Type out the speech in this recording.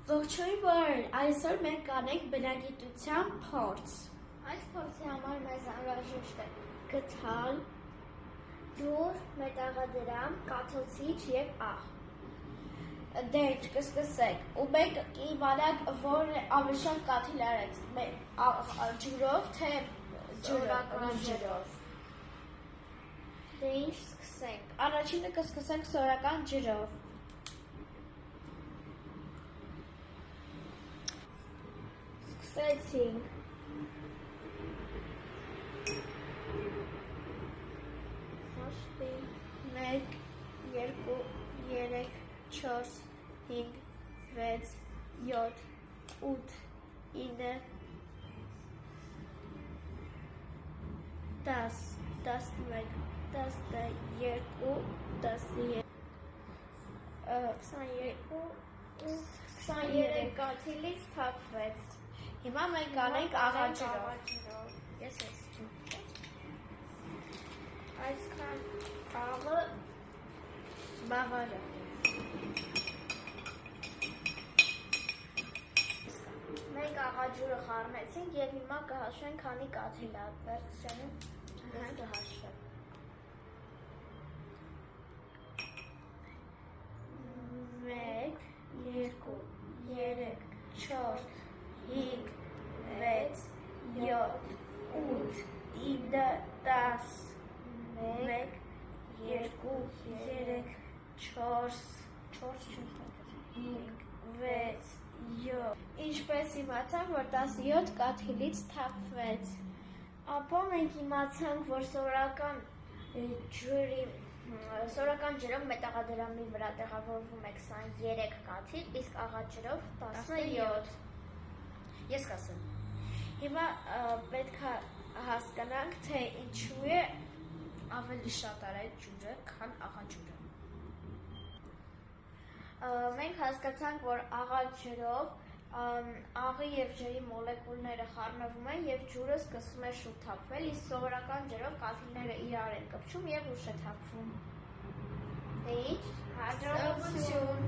Ողջույն բարեր, այսօր մենք կանենք բնագիտության փորձ։ Այս փորձի համար մեզ անհրաժեշտ է գդալ, ջուր, մետաղադրամ, կաթոցիչ եւ աղ։ Դե կսկսենք, ու մենք կիմանանք, որն է ավելի շատ կաթիլ արեց, ջուրով, թե սորական ջրով։ Դե ինչ սկսենք։ Առաջինը կսկսենք սորական ջրով։ Սկսեցինք։ Հաշտի 1, 2, 3, 4, 5, 6, 7, 8, 9, 10, 11, 12, 23 կաթիլից թափվեց։ Հիմա մենք անենք աղաջրով։ Ես Այսքան աղը բավարար է։ Մենք աղաջուրը խառնեցինք եւ հիմա կհաշվենք քանի կաթիլ է վերցրել։ Ես կհաշվեմ։ 1, 2, 3, 4, 5, 6, 7, 8, 9, 10, 1, 2, 3, 4, 5, 6, 7։ Ինչպես իմացանք, որ 17 կաթիլից թափվեց։ Ապա մենք իմացանք, որ սորական ջրով մետաղադրամի վրա տեղավորվում է 23 կաթիլ, իսկ աղաջրով 17։ Ես կասեմ։ Հիմա պետք է հասկանանք, թե ինչու է ավելի շատ արայդ ջուրը, քան աղաջուրը։ Մենք հասկացանք, որ աղաջրով աղի եւ ջրի մոլեկուլները խառնվում են եւ ջուրը սկսում է շուտ թափվել, իսկ սովորական ջրով կաթիլները իրար են կպչում եւ ուշ է թափվում։ Դե ինչ, հաջողություն։